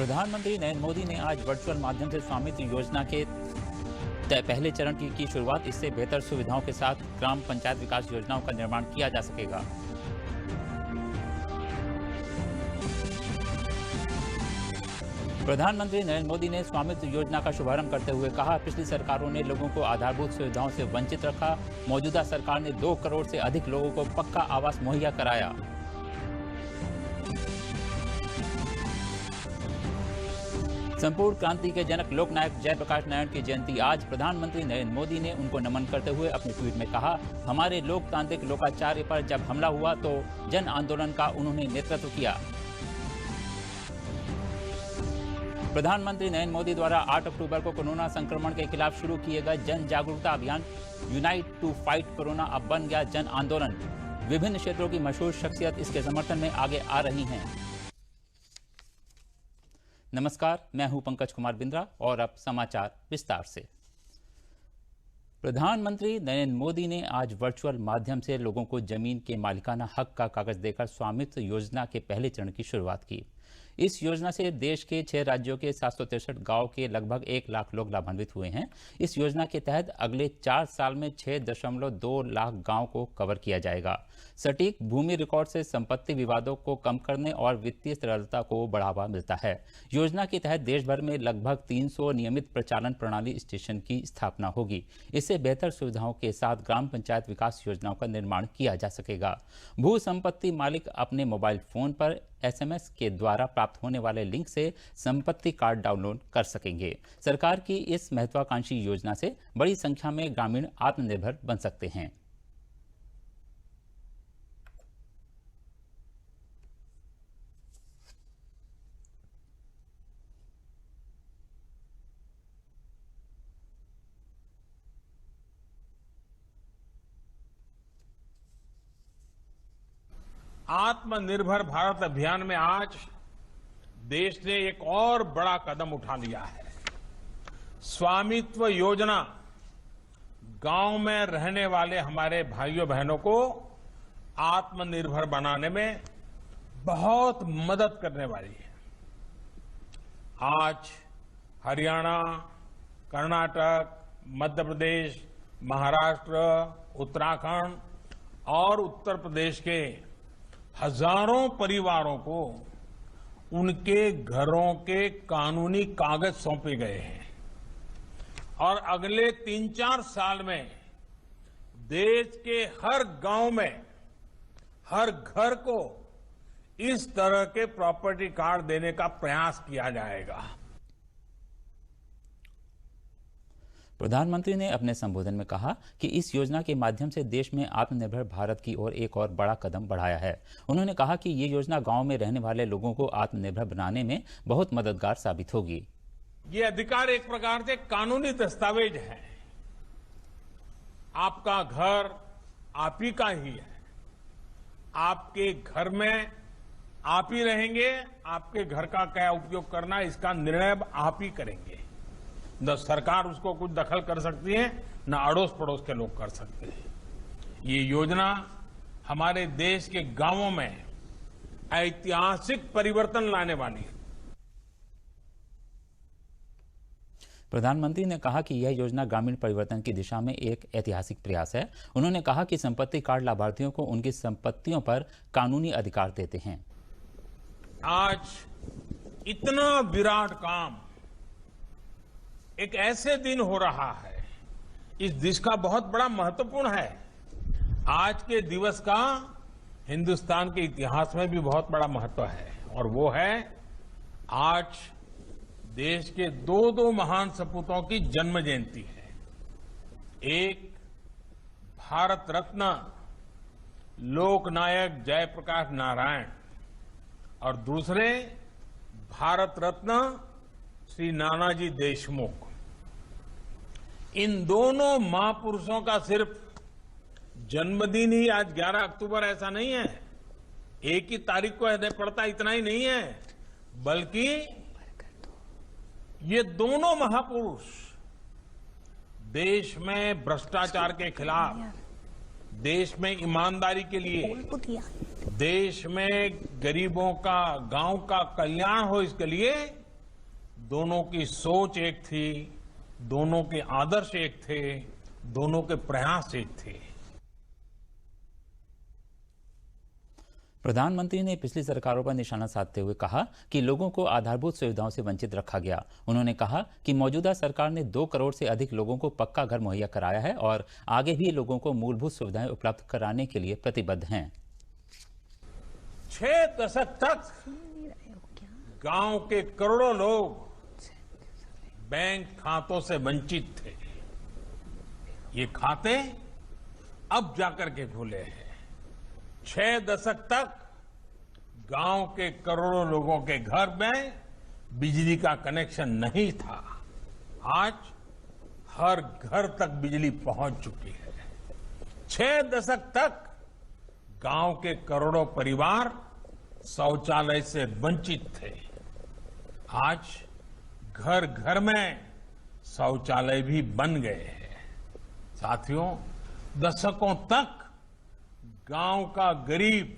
प्रधानमंत्री नरेंद्र मोदी ने आज वर्चुअल माध्यम से स्वामित्व योजना के पहले चरण की शुरुआत। इससे बेहतर सुविधाओं के साथ ग्राम पंचायत विकास योजनाओं का निर्माण किया जा सकेगा। प्रधानमंत्री नरेंद्र मोदी ने स्वामित्व योजना का शुभारंभ करते हुए कहा, पिछली सरकारों ने लोगों को आधारभूत सुविधाओं से वंचित रखा। मौजूदा सरकार ने 2 करोड़ से अधिक लोगों को पक्का आवास मुहैया कराया। संपूर्ण क्रांति के जनक लोकनायक जयप्रकाश नारायण की जयंती आज। प्रधानमंत्री नरेंद्र मोदी ने उनको नमन करते हुए अपने ट्वीट में कहा, हमारे लोकतांत्रिक लोकाचार्य पर जब हमला हुआ तो जन आंदोलन का उन्होंने नेतृत्व किया। प्रधानमंत्री नरेंद्र मोदी द्वारा 8 अक्टूबर को कोरोना संक्रमण के खिलाफ शुरू किए गए जन जागरूकता अभियान यूनाइट टू फाइट कोरोना अब बन गया जन आंदोलन। विभिन्न क्षेत्रों की मशहूर शख्सियत इसके समर्थन में आगे आ रही हैं। नमस्कार, मैं हूं पंकज कुमार बिंद्रा और अब समाचार विस्तार से। प्रधानमंत्री नरेंद्र मोदी ने आज वर्चुअल माध्यम से लोगों को जमीन के मालिकाना हक का कागज देकर स्वामित्व योजना के पहले चरण की शुरुआत की। इस योजना से देश के 6 राज्यों के 763 गांव के लगभग 1 लाख लोग लाभान्वित हुए हैं। इस योजना के तहत अगले 4 साल में 6.2 लाख गांव को कवर किया जाएगा। सटीक भूमि रिकॉर्ड से संपत्ति विवादों को कम करने और वित्तीय तरलता को बढ़ावा मिलता है। योजना के तहत देश भर में लगभग 300 नियमित प्रचालन प्रणाली स्टेशन की स्थापना होगी। इससे बेहतर सुविधाओं के साथ ग्राम पंचायत विकास योजनाओं का निर्माण किया जा सकेगा। भू संपत्ति मालिक अपने मोबाइल फोन पर SMS के द्वारा प्राप्त होने वाले लिंक से संपत्ति कार्ड डाउनलोड कर सकेंगे। सरकार की इस महत्वाकांक्षी योजना से बड़ी संख्या में ग्रामीण आत्मनिर्भर बन सकते हैं। आत्मनिर्भर भारत अभियान में आज देश ने एक और बड़ा कदम उठा लिया है। स्वामित्व योजना गांव में रहने वाले हमारे भाइयों बहनों को आत्मनिर्भर बनाने में बहुत मदद करने वाली है। आज हरियाणा, कर्नाटक, मध्य प्रदेश, महाराष्ट्र, उत्तराखंड और उत्तर प्रदेश के हजारों परिवारों को उनके घरों के कानूनी कागज सौंपे गए हैं और अगले 3-4 साल में देश के हर गांव में हर घर को इस तरह के प्रॉपर्टी कार्ड देने का प्रयास किया जाएगा। प्रधानमंत्री ने अपने संबोधन में कहा कि इस योजना के माध्यम से देश में आत्मनिर्भर भारत की ओर एक और बड़ा कदम बढ़ाया है। उन्होंने कहा कि ये योजना गांव में रहने वाले लोगों को आत्मनिर्भर बनाने में बहुत मददगार साबित होगी। ये अधिकार एक प्रकार से कानूनी दस्तावेज है। आपका घर आप ही का ही है। आपके घर में आप ही रहेंगे। आपके घर का क्या उपयोग करना, इसका निर्णय आप ही करेंगे। न सरकार उसको कुछ दखल कर सकती है, न अड़ोस पड़ोस के लोग कर सकते हैं। ये योजना हमारे देश के गांवों में ऐतिहासिक परिवर्तन लाने वाली है। प्रधानमंत्री ने कहा कि यह योजना ग्रामीण परिवर्तन की दिशा में एक ऐतिहासिक प्रयास है। उन्होंने कहा कि संपत्ति कार्ड लाभार्थियों को उनकी संपत्तियों पर कानूनी अधिकार देते हैं। आज इतना विराट काम एक ऐसे दिन हो रहा है, इस दिश का बहुत बड़ा महत्वपूर्ण है। आज के दिवस का हिंदुस्तान के इतिहास में भी बहुत बड़ा महत्व है और वो है आज देश के 2 महान सपूतों की जन्म जयंती है। एक भारत रत्न लोकनायक जयप्रकाश नारायण और दूसरे भारत रत्न श्री नानाजी देशमुख। इन दोनों महापुरुषों का सिर्फ जन्मदिन ही आज 11 अक्टूबर ऐसा नहीं है, एक ही तारीख को पड़ता, इतना ही नहीं है, बल्कि ये दोनों महापुरुष देश में भ्रष्टाचार के खिलाफ, देश में ईमानदारी के लिए, देश में गरीबों का, गांव का कल्याण हो, इसके लिए दोनों की सोच एक थी, दोनों के आदर्श एक थे, दोनों के प्रयास एक थे। प्रधानमंत्री ने पिछली सरकारों पर निशाना साधते हुए कहा कि लोगों को आधारभूत सुविधाओं से वंचित रखा गया। उन्होंने कहा कि मौजूदा सरकार ने 2 करोड़ से अधिक लोगों को पक्का घर मुहैया कराया है और आगे भी लोगों को मूलभूत सुविधाएं उपलब्ध कराने के लिए प्रतिबद्ध हैं। 6 दशक तक गांव के करोड़ों लोग बैंक खातों से वंचित थे। ये खाते अब जाकर के खुले हैं। 6 दशक तक गांव के करोड़ों लोगों के घर में बिजली का कनेक्शन नहीं था। आज हर घर तक बिजली पहुंच चुकी है। 6 दशक तक गांव के करोड़ों परिवार शौचालय से वंचित थे। आज घर घर में शौचालय भी बन गए हैं। साथियों, दशकों तक गांव का गरीब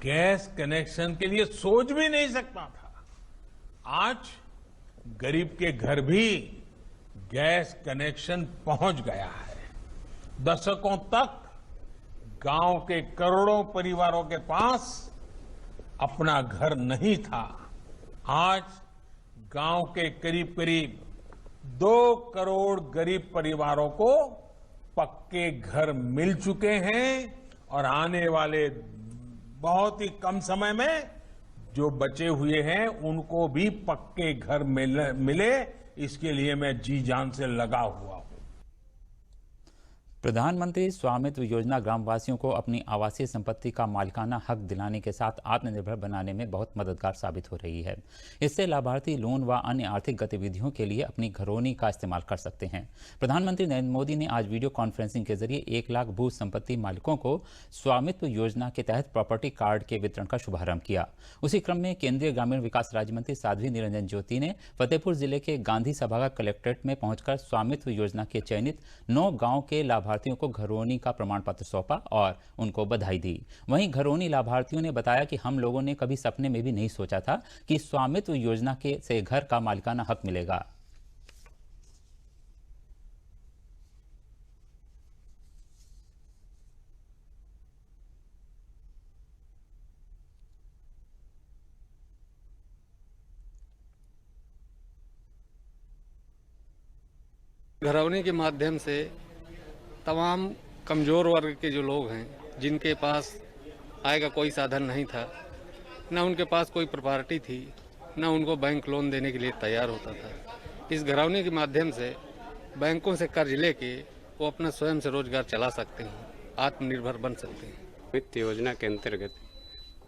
गैस कनेक्शन के लिए सोच भी नहीं सकता था। आज गरीब के घर भी गैस कनेक्शन पहुंच गया है। दशकों तक गांव के करोड़ों परिवारों के पास अपना घर नहीं था। आज गांव के करीब करीब 2 करोड़ गरीब परिवारों को पक्के घर मिल चुके हैं और आने वाले बहुत ही कम समय में जो बचे हुए हैं उनको भी पक्के घर मिले, इसके लिए मैं जी जान से लगा हुआ हूं। प्रधानमंत्री स्वामित्व योजना ग्रामवासियों को अपनी आवासीय संपत्ति का मालिकाना हक दिलाने के साथ आत्मनिर्भर बनाने में बहुत मददगार साबित हो रही है। इससे लाभार्थी लोन व अन्य आर्थिक गतिविधियों के लिए अपनी घरौनी का इस्तेमाल कर सकते हैं। प्रधानमंत्री नरेंद्र मोदी ने आज वीडियो कॉन्फ्रेंसिंग के जरिए 1 लाख भू संपत्ति मालिकों को स्वामित्व योजना के तहत प्रॉपर्टी कार्ड के वितरण का शुभारंभ किया। उसी क्रम में केंद्रीय ग्रामीण विकास राज्य मंत्री साध्वी निरंजन ज्योति ने फतेहपुर जिले के गांधी सभागार कलेक्ट्रेट में पहुंचकर स्वामित्व योजना के चयनित 9 गांव के लाभार्थियों को घरौनी का प्रमाण पत्र सौंपा और उनको बधाई दी। वहीं घरौनी लाभार्थियों ने बताया कि हम लोगों ने कभी सपने में भी नहीं सोचा था कि स्वामित्व योजना के से घर का मालिकाना हक मिलेगा। घरौनी के माध्यम से तमाम कमज़ोर वर्ग के जो लोग हैं, जिनके पास आय का कोई साधन नहीं था, न उनके पास कोई प्रॉपर्टी थी, न उनको बैंक लोन देने के लिए तैयार होता था, इस घरौनी के माध्यम से बैंकों से कर्ज लेके वो अपना स्वयं से रोजगार चला सकते हैं, आत्मनिर्भर बन सकते हैं। वित्त योजना के अंतर्गत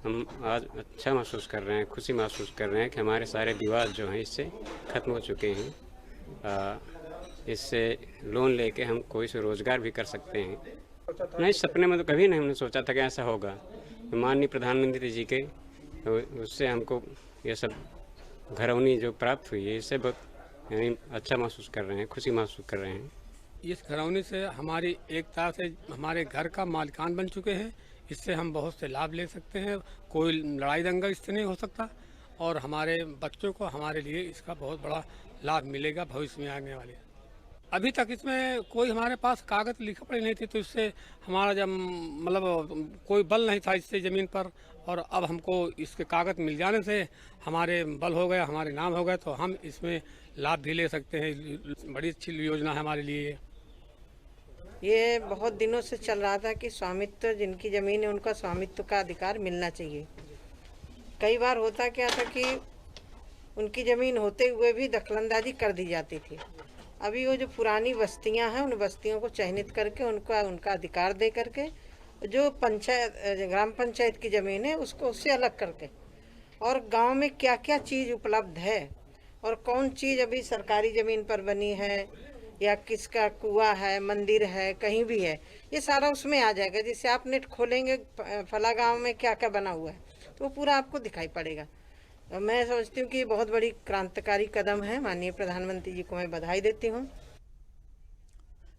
हम आज अच्छा महसूस कर रहे हैं, खुशी महसूस कर रहे हैं कि हमारे सारे विवाद जो हैं इससे खत्म हो चुके हैं। इससे लोन लेके हम कोई से रोजगार भी कर सकते हैं। नहीं, सपने में तो कभी नहीं हमने सोचा था कि ऐसा होगा। माननीय प्रधानमंत्री जी के उससे हमको ये सब घरौनी जो प्राप्त हुई है, इससे बहुत अच्छा महसूस कर रहे हैं, खुशी महसूस कर रहे हैं। इस घरौनी से हमारी एकता से हमारे घर का मालिकान बन चुके हैं। इससे हम बहुत से लाभ ले सकते हैं। कोई लड़ाई दंगा इससे नहीं हो सकता और हमारे बच्चों को हमारे लिए इसका बहुत बड़ा लाभ मिलेगा भविष्य में आने वाले। अभी तक इसमें कोई हमारे पास कागज लिखा पड़ी नहीं थी, तो इससे हमारा जब मतलब कोई बल नहीं था इससे ज़मीन पर, और अब हमको इसके कागज मिल जाने से हमारे बल हो गया, हमारे नाम हो गए, तो हम इसमें लाभ भी ले सकते हैं। बड़ी अच्छी योजना है हमारे लिए। ये बहुत दिनों से चल रहा था कि स्वामित्व, जिनकी ज़मीन है उनका स्वामित्व का अधिकार मिलना चाहिए। कई बार होता क्या था कि उनकी ज़मीन होते हुए भी दखलंदाजी कर दी जाती थी। अभी वो जो पुरानी बस्तियां हैं, उन बस्तियों को चयनित करके उनका अधिकार दे करके जो पंचायत, ग्राम पंचायत की ज़मीन है उसको उससे अलग करके, और गांव में क्या क्या चीज़ उपलब्ध है और कौन चीज़ अभी सरकारी ज़मीन पर बनी है या किसका कुआं है, मंदिर है, कहीं भी है, ये सारा उसमें आ जाएगा। जैसे आप नेट खोलेंगे फला गाँव में क्या क्या बना हुआ है तो वो पूरा आपको दिखाई पड़ेगा। मैं समझती हूँ कि ये बहुत बड़ी क्रांतिकारी कदम है। माननीय प्रधानमंत्री जी को मैं बधाई देती हूँ।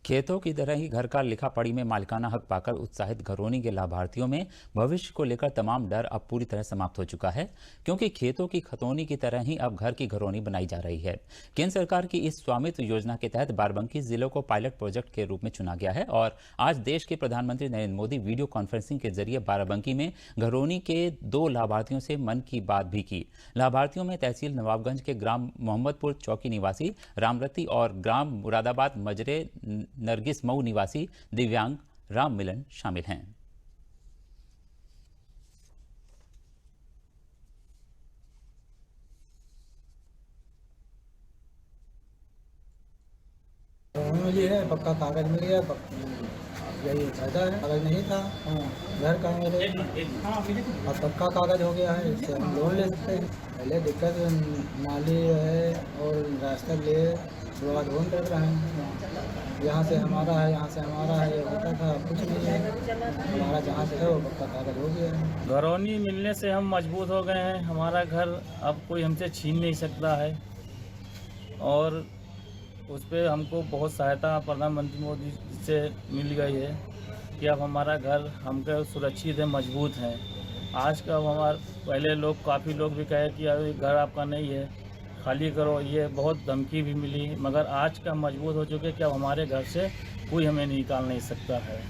खेतों की तरह ही घर का लिखा पढ़ी में मालिकाना हक पाकर उत्साहित घरौनी के लाभार्थियों में भविष्य को लेकर तमाम डर अब पूरी तरह समाप्त हो चुका है, क्योंकि खेतों की खतौनी की तरह ही अब घर की घरौनी बनाई जा रही है। केंद्र सरकार की इस स्वामित्व योजना के तहत बाराबंकी जिलों को पायलट प्रोजेक्ट के रूप में चुना गया है और आज देश के प्रधानमंत्री नरेंद्र मोदी वीडियो कॉन्फ्रेंसिंग के जरिए बाराबंकी में घरौनी के 2 लाभार्थियों से मन की बात भी की। लाभार्थियों में तहसील नवाबगंज के ग्राम मोहम्मदपुर चौकी निवासी रामरती और ग्राम मुरादाबाद मजरे नरगिस मऊ निवासी दिव्यांग राम मिलन शामिल हैं। मिली है, पक्का कागज मिल गया, यही फायदा है। कागज नहीं था, घर का मेरे अब पक्का कागज हो गया है, इससे हम लोन ले सकते हैं। पहले दिक्कत नाली है और रास्ता ले थोड़ा ढूंढ कर रहे हैं, यहाँ से हमारा है, यहाँ से हमारा है, ये होता था, कुछ नहीं है। हमारा जहाँ से है वो पक्का कागज हो गया है। घरौनी मिलने से हम मजबूत हो गए हैं। हमारा घर अब कोई हमसे छीन नहीं सकता है और उस पर हमको बहुत सहायता प्रधानमंत्री मोदी से मिल गई है कि अब हमारा घर हमको सुरक्षित है, मजबूत है। आज का पहले काफ़ी लोग भी कहे कि अरे घर आपका नहीं है, खाली करो, ये बहुत धमकी भी मिली, मगर आज का मजबूत हो चुके कि अब हमारे घर से कोई हमें निकाल नहीं सकता है।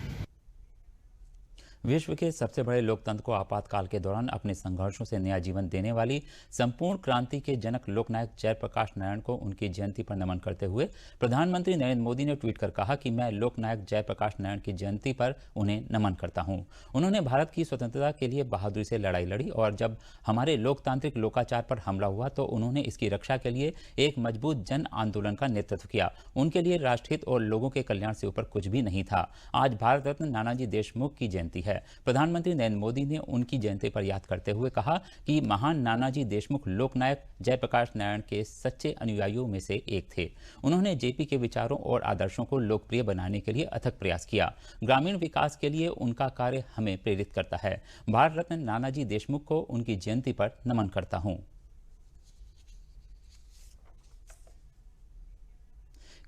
विश्व के सबसे बड़े लोकतंत्र को आपातकाल के दौरान अपने संघर्षों से नया जीवन देने वाली संपूर्ण क्रांति के जनक लोकनायक जयप्रकाश नारायण को उनकी जयंती पर नमन करते हुए प्रधानमंत्री नरेंद्र मोदी ने ट्वीट कर कहा कि मैं लोकनायक जयप्रकाश नारायण की जयंती पर उन्हें नमन करता हूं। उन्होंने भारत की स्वतंत्रता के लिए बहादुरी से लड़ाई लड़ी और जब हमारे लोकतांत्रिक लोकाचार पर हमला हुआ तो उन्होंने इसकी रक्षा के लिए एक मजबूत जन आंदोलन का नेतृत्व किया। उनके लिए राष्ट्रहित और लोगों के कल्याण से ऊपर कुछ भी नहीं था। आज भारत रत्न नानाजी देशमुख की जयंती है। प्रधानमंत्री नरेंद्र मोदी ने उनकी जयंती पर याद करते हुए कहा कि महान नानाजी देशमुख लोकनायक जयप्रकाश नारायण के सच्चे अनुयायियों में से एक थे। उन्होंने जेपी के विचारों और आदर्शों को लोकप्रिय बनाने के लिए अथक प्रयास किया। ग्रामीण विकास के लिए उनका कार्य हमें प्रेरित करता है। भारत रत्न नानाजी देशमुख को उनकी जयंती पर नमन करता हूं।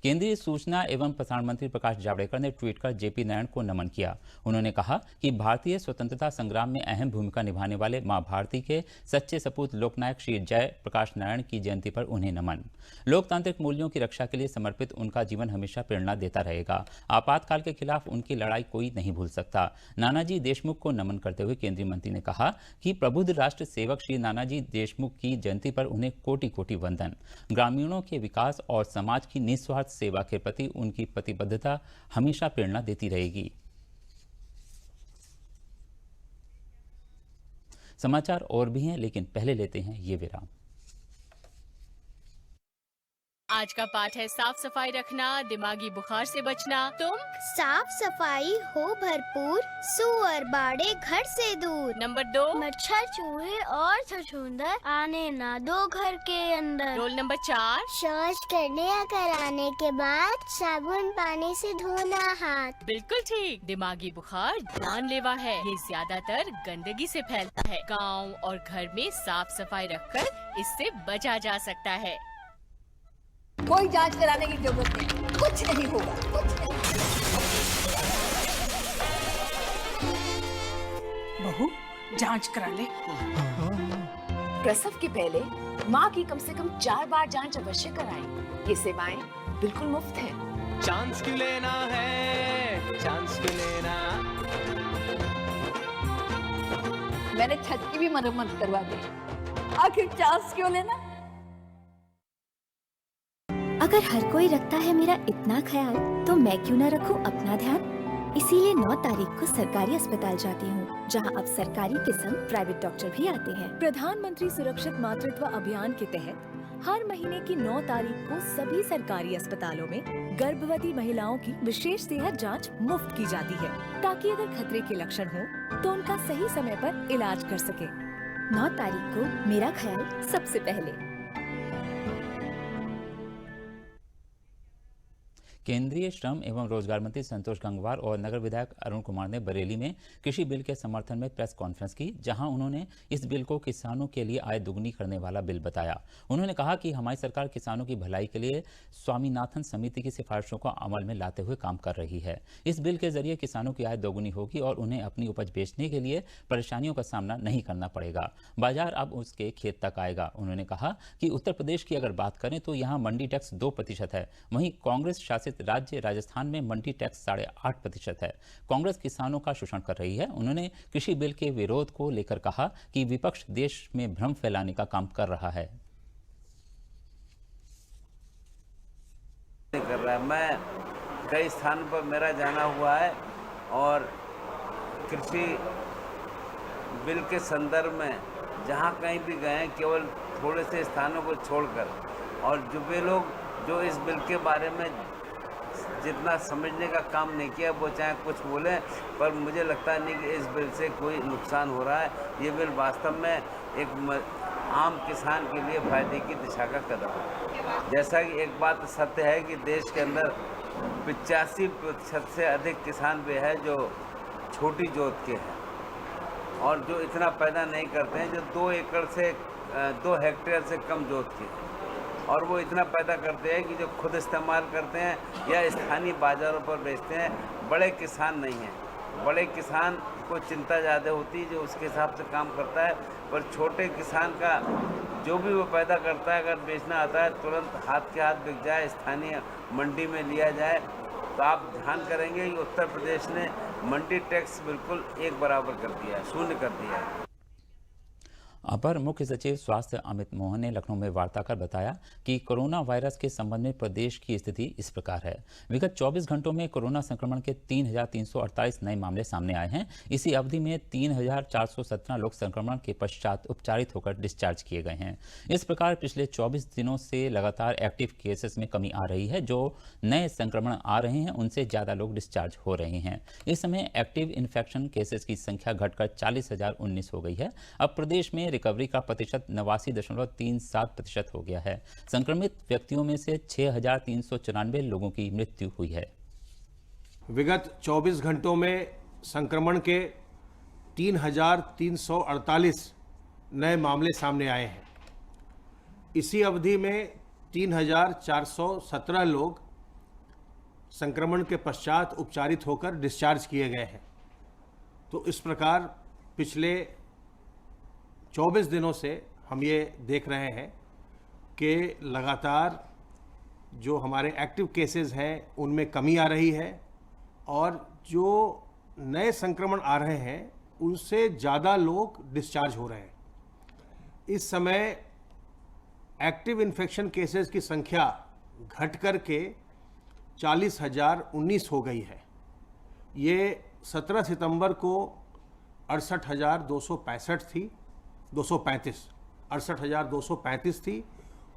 केंद्रीय सूचना एवं प्रसारण मंत्री प्रकाश जावड़ेकर ने ट्वीट कर जेपी नारायण को नमन किया। उन्होंने कहा कि भारतीय स्वतंत्रता संग्राम में अहम भूमिका निभाने वाले मां भारती के सच्चे सपूत लोकनायक श्री जय प्रकाश नारायण की जयंती पर उन्हें नमन। लोकतांत्रिक मूल्यों की रक्षा के लिए समर्पित उनका जीवन हमेशा प्रेरणा देता रहेगा। आपातकाल के खिलाफ उनकी लड़ाई कोई नहीं भूल सकता। नानाजी देशमुख को नमन करते हुए केंद्रीय मंत्री ने कहा कि प्रबुद्ध राष्ट्र सेवक श्री नानाजी देशमुख की जयंती पर उन्हें कोटि कोटि वंदन। ग्रामीणों के विकास और समाज की निस्वार्थ सेवा के प्रति उनकी प्रतिबद्धता हमेशा प्रेरणा देती रहेगी। समाचार और भी हैं, लेकिन पहले लेते हैं ये विराम। आज का पाठ है साफ सफाई रखना, दिमागी बुखार से बचना। तुम साफ सफाई हो भरपूर, सुअर बाड़े घर से दूर। नंबर 2, मच्छर चूहे और छछूंदर आने ना दो घर के अंदर। रोल नंबर 4, शौच करने या कराने के बाद साबुन पानी से धोना हाथ। बिल्कुल ठीक। दिमागी बुखार जानलेवा है, ये ज्यादातर गंदगी से फैलता है। गांव और घर में साफ सफाई रखकर इससे बचा जा सकता है। कोई जांच कराने की जरूरत नहीं, कुछ नहीं होगा, कुछ नहीं। बहू, जांच करा ले। प्रसव के पहले माँ की कम से कम 4 बार जांच अवश्य कराएं। ये सेवाएं बिल्कुल मुफ्त है। चांस क्यों लेना है, चांस क्यों लेना। मैंने छत की भी मरम्मत करवा दी, आखिर चांस क्यों लेना। अगर हर कोई रखता है मेरा इतना ख्याल, तो मैं क्यों न रखूं अपना ध्यान। इसीलिए 9 तारीख को सरकारी अस्पताल जाती हूँ, जहाँ अब सरकारी के संग प्राइवेट डॉक्टर भी आते हैं। प्रधानमंत्री सुरक्षित मातृत्व अभियान के तहत हर महीने की 9 तारीख को सभी सरकारी अस्पतालों में गर्भवती महिलाओं की विशेष सेहत जांच मुफ्त की जाती है, ताकि अगर खतरे के लक्षण हो तो उनका सही समय पर इलाज कर सके। 9 तारीख को मेरा ख्याल सबसे पहले। केंद्रीय श्रम एवं रोजगार मंत्री संतोष गंगवार और नगर विधायक अरुण कुमार ने बरेली में कृषि बिल के समर्थन में प्रेस कॉन्फ्रेंस की, जहां उन्होंने इस बिल को किसानों के लिए आय दुगनी करने वाला बिल बताया। उन्होंने कहा कि हमारी सरकार किसानों की भलाई के लिए स्वामीनाथन समिति की सिफारिशों को अमल में लाते हुए काम कर रही है। इस बिल के जरिए किसानों की आय दोगुनी होगी और उन्हें अपनी उपज बेचने के लिए परेशानियों का सामना नहीं करना पड़ेगा। बाजार अब उसके खेत तक आएगा। उन्होंने कहा कि उत्तर प्रदेश की अगर बात करें तो यहाँ मंडी टैक्स 2% है, वहीं कांग्रेस शासित राज्य राजस्थान में मंडी टैक्स 8.5% है। कांग्रेस किसानों का शोषण कर रही है। उन्होंने कृषि बिल के विरोध को लेकर कहा कि विपक्ष देश में भ्रम फैलाने का काम कर रहा है। मैं कई स्थानों पर मेरा जाना हुआ है और कृषि बिल के संदर्भ में जहाँ कहीं भी गए केवल थोड़े से स्थानों को छोड़कर, और जो वे लोग जो इस बिल के बारे में जितना समझने का काम नहीं किया वो चाहे कुछ बोले, पर मुझे लगता नहीं कि इस बिल से कोई नुकसान हो रहा है। ये बिल वास्तव में एक आम किसान के लिए फायदे की दिशा का कदम है। जैसा कि एक बात सत्य है कि देश के अंदर 85% से अधिक किसान वे हैं जो छोटी जोत के हैं और जो इतना पैदा नहीं करते हैं, जो 2 हेक्टेयर से कम जोत के हैं, और वो इतना पैदा करते हैं कि जो खुद इस्तेमाल करते हैं या स्थानीय बाज़ारों पर बेचते हैं। बड़े किसान नहीं हैं। बड़े किसान को चिंता ज़्यादा होती है, जो उसके हिसाब से काम करता है, पर छोटे किसान का जो भी वो पैदा करता है अगर बेचना आता है तुरंत हाथ के हाथ बिक जाए, स्थानीय मंडी में लिया जाए। तो आप ध्यान करेंगे कि उत्तर प्रदेश ने मंडी टैक्स बिल्कुल एक बराबर कर दिया है, 0 कर दिया है। अपर मुख्य सचिव स्वास्थ्य अमित मोहन ने लखनऊ में वार्ता कर बताया कि कोरोना वायरस के संबंध में प्रदेश की स्थिति इस प्रकार है। विगत 24 घंटों में कोरोना संक्रमण के 3,348 नए मामले सामने आए हैं। इसी अवधि में 3,417 लोग संक्रमण के पश्चात उपचारित होकर डिस्चार्ज किए गए हैं। इस प्रकार पिछले 24 दिनों से लगातार एक्टिव केसेस में कमी आ रही है। जो नए संक्रमण आ रहे हैं उनसे ज़्यादा लोग डिस्चार्ज हो रहे हैं। इस समय एक्टिव इन्फेक्शन केसेस की संख्या घटकर 40,019 हो गई है। अब प्रदेश में रिकवरी का प्रतिशत 89.37% हो गया है। संक्रमित व्यक्तियों में से 6,394 लोगों की मृत्यु हुई है। विगत 24 घंटों में संक्रमण के 3,348 नए मामले सामने आए हैं। इसी अवधि में 3,417 लोग संक्रमण के पश्चात उपचारित होकर डिस्चार्ज किए गए हैं। तो इस प्रकार पिछले 24 दिनों से हम ये देख रहे हैं कि लगातार जो हमारे एक्टिव केसेस हैं उनमें कमी आ रही है और जो नए संक्रमण आ रहे हैं उनसे ज़्यादा लोग डिस्चार्ज हो रहे हैं। इस समय एक्टिव इन्फेक्शन केसेस की संख्या घट कर के 40,019 हो गई है। ये 17 सितंबर को 68,235 थी, 68,235 थी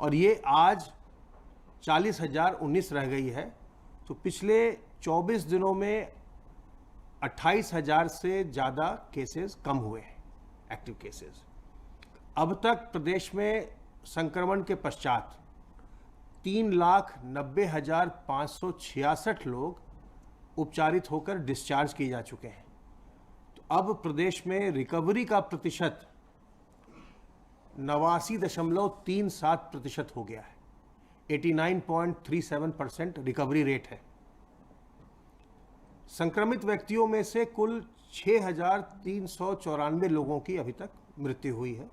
और ये आज 40,019 रह गई है। तो पिछले 24 दिनों में 28,000 से ज़्यादा केसेस कम हुए हैं, एक्टिव केसेस। अब तक प्रदेश में संक्रमण के पश्चात 3,90,566 लोग उपचारित होकर डिस्चार्ज किए जा चुके हैं। तो अब प्रदेश में रिकवरी का प्रतिशत 89.37% हो गया है। 89.37% रिकवरी रेट है। संक्रमित व्यक्तियों में से कुल 6,394 लोगों की अभी तक मृत्यु हुई है।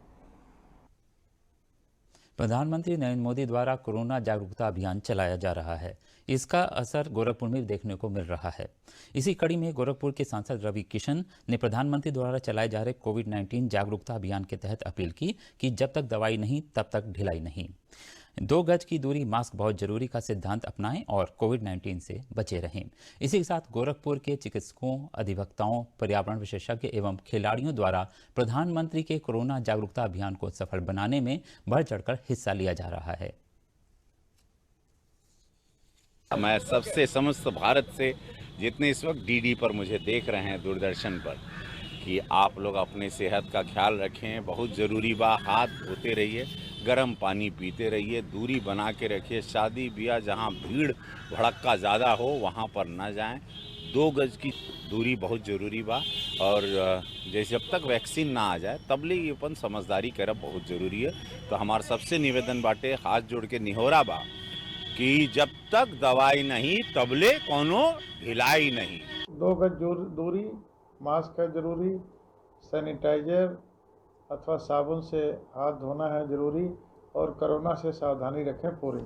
प्रधानमंत्री नरेंद्र मोदी द्वारा कोरोना जागरूकता अभियान चलाया जा रहा है। इसका असर गोरखपुर में देखने को मिल रहा है। इसी कड़ी में गोरखपुर के सांसद रवि किशन ने प्रधानमंत्री द्वारा चलाए जा रहे कोविड-19 जागरूकता अभियान के तहत अपील की कि जब तक दवाई नहीं तब तक ढिलाई नहीं। 2 गज की दूरी, मास्क बहुत जरूरी का सिद्धांत अपनाएं और कोविड-19 से बचे रहें। इसी के साथ गोरखपुर के चिकित्सकों, अधिवक्ताओं, पर्यावरण विशेषज्ञ एवं खिलाड़ियों द्वारा प्रधानमंत्री के कोरोना जागरूकता अभियान को सफल बनाने में बढ़ चढ़कर हिस्सा लिया जा रहा है। मैं सबसे समस्त भारत से जितने इस वक्त डीडी पर मुझे देख रहे हैं, दूरदर्शन पर, कि आप लोग अपने सेहत का ख्याल रखें। बहुत ज़रूरी बा, हाथ धोते रहिए गर्म पानी पीते रहिए, दूरी बना के रखिए। शादी ब्याह जहाँ भीड़ भड़क्का ज़्यादा हो वहाँ पर ना जाएं। 2 गज की दूरी बहुत ज़रूरी बा। और जैसे जब तक वैक्सीन ना आ जाए तब ले ये अपन समझदारी करब बहुत ज़रूरी है। तो हमार सबसे निवेदन बाटे, हाथ जोड़ के निहोरा बा कि जब तक दवाई नहीं तबले कोनो ढिलाई नहीं। 2 गज दूरी, मास्क है जरूरी, सैनिटाइजर अथवा साबुन से हाथ धोना है जरूरी, और कोरोना से सावधानी रखें पूरी।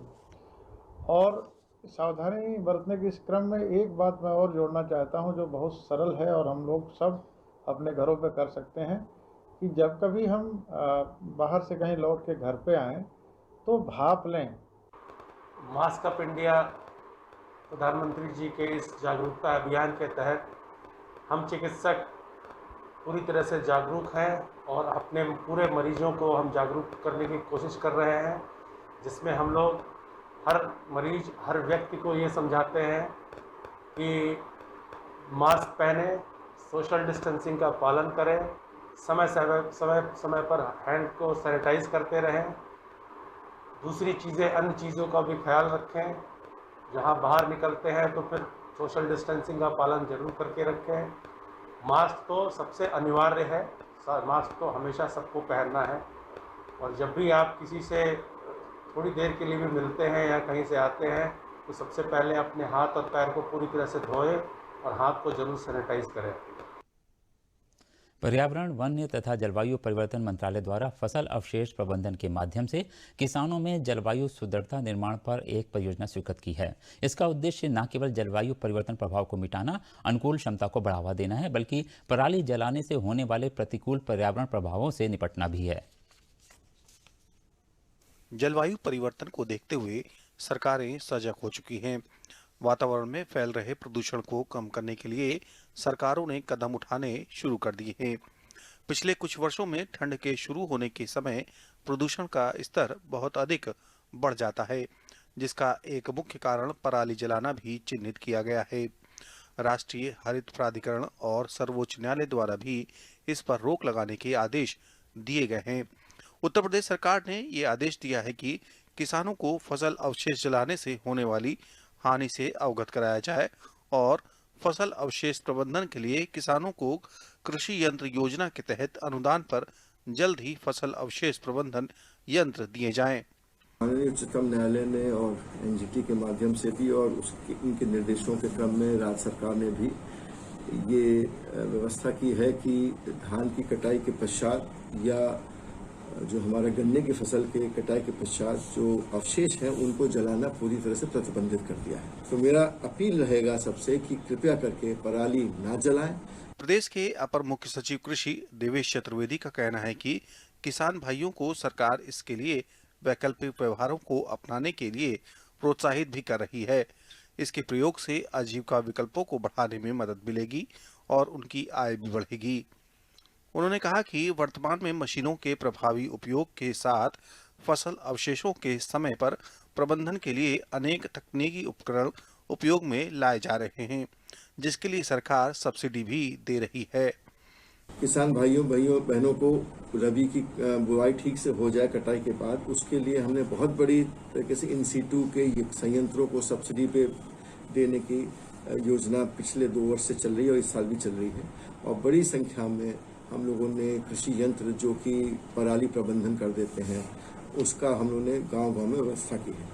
और सावधानी बरतने के इस क्रम में एक बात मैं और जोड़ना चाहता हूं जो बहुत सरल है और हम लोग सब अपने घरों पे कर सकते हैं, कि जब कभी हम बाहर से कहीं लौट के घर पे आएँ तो भाप लें। मास्क अप इंडिया प्रधानमंत्री जी के इस जागरूकता अभियान के तहत हम चिकित्सक पूरी तरह से जागरूक हैं और अपने पूरे मरीजों को हम जागरूक करने की कोशिश कर रहे हैं, जिसमें हम लोग हर मरीज, हर व्यक्ति को ये समझाते हैं कि मास्क पहने, सोशल डिस्टेंसिंग का पालन करें, समय पर हैंड को सैनिटाइज करते रहें। दूसरी चीज़ें, अन्य चीज़ों का भी ख्याल रखें। जहाँ बाहर निकलते हैं तो फिर सोशल डिस्टेंसिंग का पालन जरूर करके रखें। मास्क तो सबसे अनिवार्य है, मास्क तो हमेशा सबको पहनना है। और जब भी आप किसी से थोड़ी देर के लिए भी मिलते हैं या कहीं से आते हैं तो सबसे पहले अपने हाथ और पैर को पूरी तरह से धोएं और हाथ को जरूर सैनिटाइज करें। पर्यावरण, वन्य तथा जलवायु परिवर्तन मंत्रालय द्वारा फसल अवशेष प्रबंधन के माध्यम से किसानों में जलवायु सुदृढ़ता निर्माण पर एक परियोजना स्वीकृत की है। इसका उद्देश्य न केवल जलवायु परिवर्तन प्रभाव को मिटाना, अनुकूल क्षमता को बढ़ावा देना है, बल्कि पराली जलाने से होने वाले प्रतिकूल पर्यावरण प्रभावों से निपटना भी है। जलवायु परिवर्तन को देखते हुए सरकारें सजग हो चुकी हैं। वातावरण में फैल रहे प्रदूषण को कम करने के लिए सरकारों ने कदम उठाने शुरू कर दिए हैं। पिछले कुछ वर्षों में ठंड के शुरू होने के समय प्रदूषण का स्तर बहुत अधिक बढ़ जाता है, जिसका एक मुख्य कारण पराली जलाना भी चिन्हित किया गया है। राष्ट्रीय हरित प्राधिकरण और सर्वोच्च न्यायालय द्वारा भी इस पर रोक लगाने के आदेश दिए गए हैं। उत्तर प्रदेश सरकार ने ये आदेश दिया है कि किसानों को फसल अवशेष जलाने से होने वाली हानि से अवगत कराया जाए और फसल अवशेष प्रबंधन के लिए किसानों को कृषि यंत्र योजना के तहत अनुदान पर जल्द ही फसल अवशेष प्रबंधन यंत्र दिए जाएं। माननीय उच्चतम न्यायालय ने और एनजीटी के माध्यम से भी और उनके निर्देशों के क्रम में राज्य सरकार ने भी ये व्यवस्था की है कि धान की कटाई के पश्चात या जो हमारा गन्ने की फसल के कटाई के पश्चात जो अवशेष हैं उनको जलाना पूरी तरह से प्रतिबंधित कर दिया है। तो मेरा अपील रहेगा सबसे कि कृपया करके पराली ना जलाएं। प्रदेश के अपर मुख्य सचिव कृषि देवेश चतुर्वेदी का कहना है कि किसान भाइयों को सरकार इसके लिए वैकल्पिक व्यवहारों को अपनाने के लिए प्रोत्साहित भी कर रही है। इसके प्रयोग से आजीविका विकल्पों को बढ़ाने में मदद मिलेगी और उनकी आय भी बढ़ेगी। उन्होंने कहा कि वर्तमान में मशीनों के प्रभावी उपयोग के साथ फसल अवशेषों के समय पर प्रबंधन के लिए अनेक तकनीकी उपकरण उपयोग में लाए जा रहे हैं, जिसके लिए सरकार सब्सिडी भी दे रही है। किसान भाइयों बहनों को रबी की बुआई ठीक से हो जाए कटाई के बाद, उसके लिए हमने बहुत बड़ी तरीके से इन सीटू के संयंत्रों को सब्सिडी पे देने की योजना पिछले 2 वर्ष से चल रही है और इस साल भी चल रही है। और बड़ी संख्या में हम लोगों ने कृषि यंत्र जो कि पराली प्रबंधन कर देते हैं उसका हम लोगों ने गांव-गांव में व्यवस्था की है।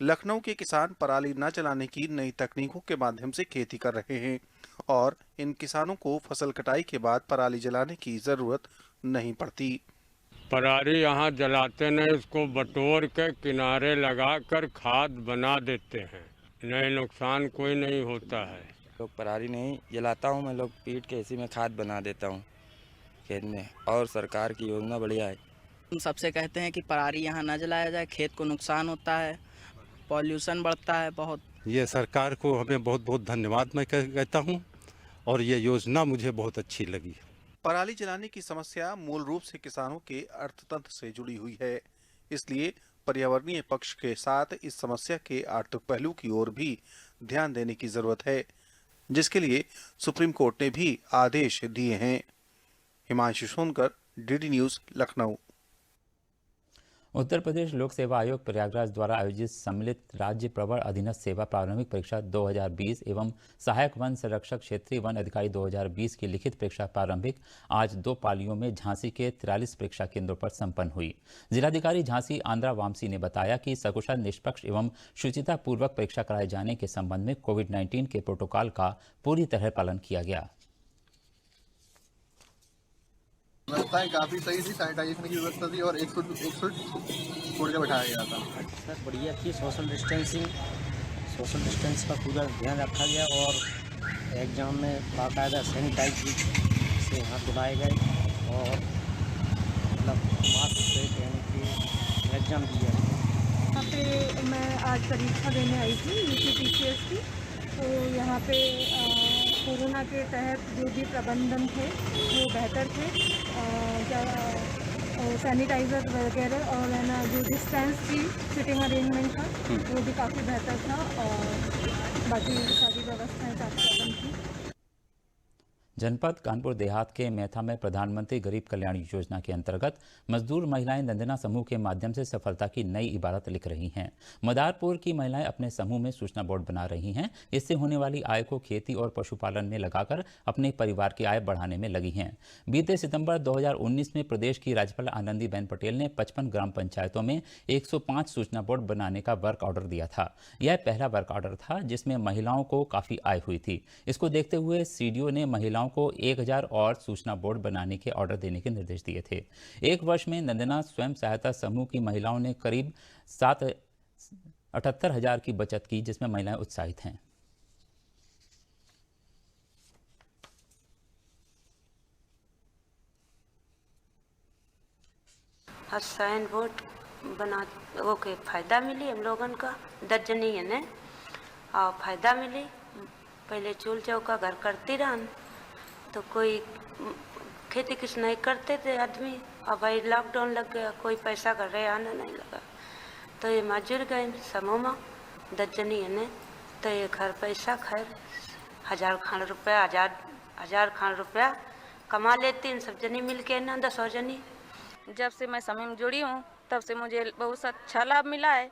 लखनऊ के किसान पराली न जलाने की नई तकनीकों के माध्यम से खेती कर रहे हैं और इन किसानों को फसल कटाई के बाद पराली जलाने की जरूरत नहीं पड़ती। पराली यहाँ जलाते नहीं, इसको बटोर के किनारे लगाकर खाद बना देते हैं, नहीं नुकसान कोई नहीं होता है। लोग पराली नहीं जलाता हूँ, मैं लोग पीट के इसी में खाद बना देता हूँ खेत में, और सरकार की योजना बढ़िया है। हम सबसे कहते हैं कि पराली यहाँ न जलाया जाए, खेत को नुकसान होता है, पॉल्यूशन बढ़ता है बहुत। ये सरकार को हमें बहुत बहुत धन्यवाद मैं कहता हूँ और ये योजना मुझे बहुत अच्छी लगी। पराली जलाने की समस्या मूल रूप से किसानों के अर्थतंत्र से जुड़ी हुई है, इसलिए पर्यावरणीय पक्ष के साथ इस समस्या के आर्थिक पहलू की ओर भी ध्यान देने की जरूरत है, जिसके लिए सुप्रीम कोर्ट ने भी आदेश दिए हैं। Himanshu Sonkar, DD News, Lucknow. उत्तर प्रदेश लोक सेवा आयोग प्रयागराज द्वारा आयोजित सम्मिलित राज्य प्रवर अधीनस्थ सेवा प्रारंभिक परीक्षा 2020 एवं सहायक वन संरक्षक क्षेत्रीय वन अधिकारी 2020 की लिखित परीक्षा प्रारंभिक आज 2 पालियों में झांसी के 43 परीक्षा केंद्रों पर संपन्न हुई। जिलाधिकारी झांसी आंद्रा वामसी ने बताया कि सकुशल, निष्पक्ष एवं शुचिता पूर्वक परीक्षा कराए जाने के संबंध में कोविड-19 के प्रोटोकॉल का पूरी तरह पालन किया गया। व्यवस्थाएं काफ़ी सही थी, सैनिटाइजेशन की व्यवस्था थी और 1 फुट छोड़ के बैठाया गया था। सर बढ़िया थी, सोशल डिस्टेंस का पूरा ध्यान रखा गया और एग्ज़ाम में बाकायदा सैनिटाइज से हाथ धुलाए गए और मतलब मास्क से यानी कि एग्ज़ाम दिया। यहाँ पे मैं आज परीक्षा देने आई थी UPPCS की, तो यहाँ पे कोरोना के तहत जो भी प्रबंधन थे वो बेहतर थे, सैनिटाइज़र वगैरह और है ना जो डिस्टेंस की सिटिंग अरेंजमेंट था वो भी काफ़ी बेहतर था और बाकी सारी व्यवस्थाएं काफ़ी उत्तम थी। जनपद कानपुर देहात के मैथा में प्रधानमंत्री गरीब कल्याण योजना के अंतर्गत मजदूर महिलाएं नंदना समूह के माध्यम से सफलता की नई इबारत लिख रही हैं। मदारपुर की महिलाएं अपने समूह में सूचना बोर्ड बना रही हैं। इससे होने वाली आय को खेती और पशुपालन में लगाकर अपने परिवार की आय बढ़ाने में लगी हैं। बीते सितंबर 2019 में प्रदेश की राज्यपाल आनंदीबेन पटेल ने 55 ग्राम पंचायतों में 105 सूचना बोर्ड बनाने का वर्क ऑर्डर दिया था। यह पहला वर्क ऑर्डर था जिसमें महिलाओं को काफ़ी आय हुई थी। इसको देखते हुए CDO ने महिलाओं को 1000 और सूचना बोर्ड बनाने के ऑर्डर देने के निर्देश दिए थे। एक वर्ष में नंदना स्वयं सहायता समूह की महिलाओं ने करीब 78,000 की बचत की, जिसमें महिलाएं उत्साहित हैं। साइन बोर्ड बना के फायदा मिली हम लोगन का 10 जनी है ने और फायदा मिली। पहले चूल चौका घर करती रहन तो कोई खेती किस नहीं करते थे आदमी, अब भाई लॉकडाउन लग गया, कोई पैसा घर रहे आना नहीं लगा, तो ये मजूर गए समूह में 10 जनी है ने, तो ये घर पैसा खैर 1000 खान रुपया कमा लेती इन सब जनी मिल के ना 10 जनी। जब से मैं समूह में जुड़ी हूँ तब से मुझे बहुत अच्छा लाभ मिला है।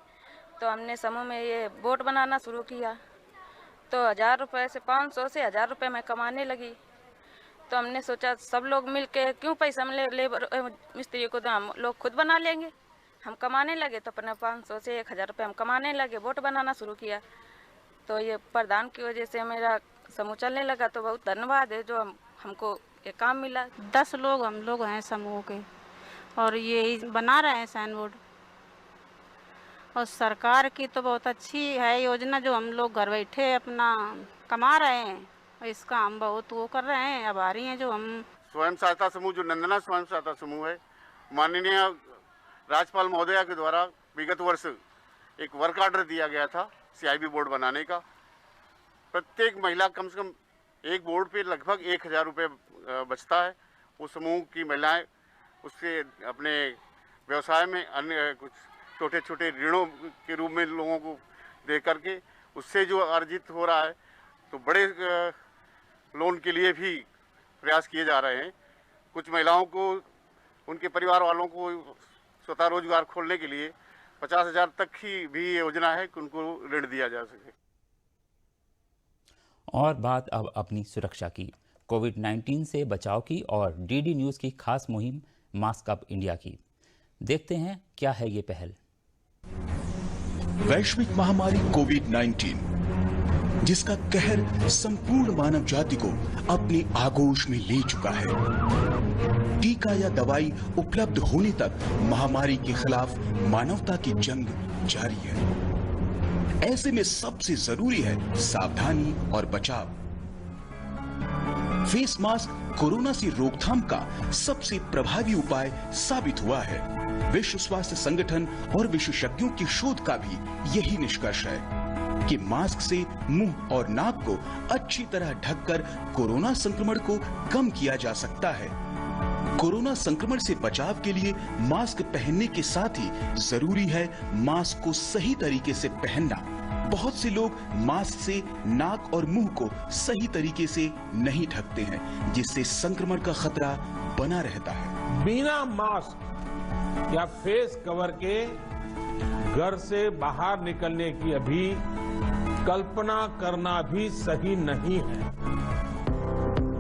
तो हमने समूह में ये बोट बनाना शुरू किया तो 1000 रुपये से 500 से 1000 रुपये मैं कमाने लगी। तो हमने सोचा सब लोग मिल के क्यों पैसा मिले, लेबर मिस्त्री को तो हम लोग खुद बना लेंगे। हम कमाने लगे तो अपने 500 से 1000 रुपये हम कमाने लगे, बोट बनाना शुरू किया। तो ये प्रधान की वजह से मेरा समूह चलने लगा। तो बहुत धन्यवाद है जो हमको ये काम मिला। 10 लोग हम लोग हैं समूह के और ये बना रहे हैं साइन बोर्ड। और सरकार की तो बहुत अच्छी है योजना जो हम लोग घर बैठे अपना कमा रहे हैं, इसका हम बहुत वो कर रहे हैं, आभारी हैं जो हम। स्वयं सहायता समूह जो नंदना स्वयं सहायता समूह है, माननीय राज्यपाल महोदया के द्वारा विगत वर्ष एक वर्क ऑर्डर दिया गया था CIB बोर्ड बनाने का। प्रत्येक महिला कम से कम एक बोर्ड पे लगभग 1000 रुपये बचता है। वो समूह की महिलाएं उससे अपने व्यवसाय में अन्य कुछ छोटे छोटे ऋणों के रूप में लोगों को दे करके उससे जो अर्जित हो रहा है, तो बड़े लोन के लिए भी प्रयास किए जा रहे हैं। कुछ महिलाओं को उनके परिवार वालों को स्वतः रोजगार खोलने के लिए 50,000 तक की भी योजना है कि उनको ऋण दिया जा सके। और बात अब अपनी सुरक्षा की, कोविड-19 से बचाव की और DD न्यूज़ की खास मुहिम मास्क अप इंडिया की। देखते हैं क्या है ये पहल। वैश्विक महामारी कोविड-19 जिसका कहर संपूर्ण मानव जाति को अपनी आगोश में ले चुका है। टीका या दवाई उपलब्ध होने तक महामारी के खिलाफ मानवता की जंग जारी है। ऐसे में सबसे जरूरी है सावधानी और बचाव। फेस मास्क कोरोना से रोकथाम का सबसे प्रभावी उपाय साबित हुआ है। विश्व स्वास्थ्य संगठन और विशेषज्ञों की शोध का भी यही निष्कर्ष है कि मास्क से मुंह और नाक को अच्छी तरह ढककर कोरोना संक्रमण को कम किया जा सकता है। कोरोना संक्रमण से बचाव के लिए मास्क पहनने के साथ ही जरूरी है मास्क को सही तरीके से पहनना। बहुत से लोग मास्क से नाक और मुंह को सही तरीके से नहीं ढकते हैं, जिससे संक्रमण का खतरा बना रहता है। बिना मास्क या फेस कवर के घर से बाहर निकलने की अभी कल्पना करना भी सही नहीं है।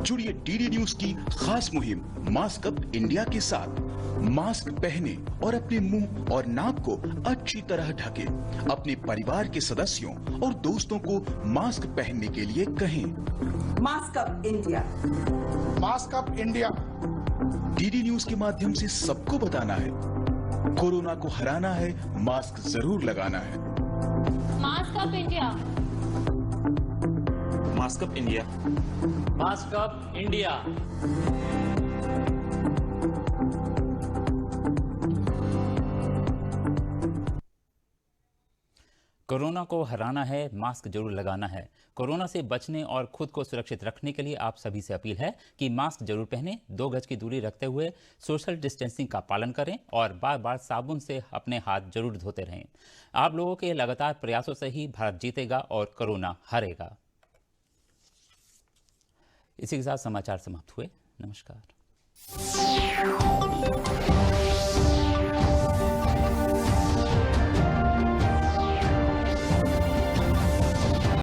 जुड़िए डीडी न्यूज की खास मुहिम मास्क अप इंडिया के साथ। मास्क पहने और अपने मुंह और नाक को अच्छी तरह ढके। अपने परिवार के सदस्यों और दोस्तों को मास्क पहनने के लिए कहें। Mask up India, mask up India. DD news के माध्यम से सबको बताना है, कोरोना को हराना है, मास्क जरूर लगाना है। Mask up India, mask up India, mask up India. Corona को हराना है, मास्क जरूर लगाना है। कोरोना से बचने और खुद को सुरक्षित रखने के लिए आप सभी से अपील है कि मास्क जरूर पहनें, 2 गज की दूरी रखते हुए सोशल डिस्टेंसिंग का पालन करें और बार बार साबुन से अपने हाथ जरूर धोते रहें। आप लोगों के लगातार प्रयासों से ही भारत जीतेगा और कोरोना हारेगा। इसी के साथ समाचार समाप्त हुए। नमस्कार।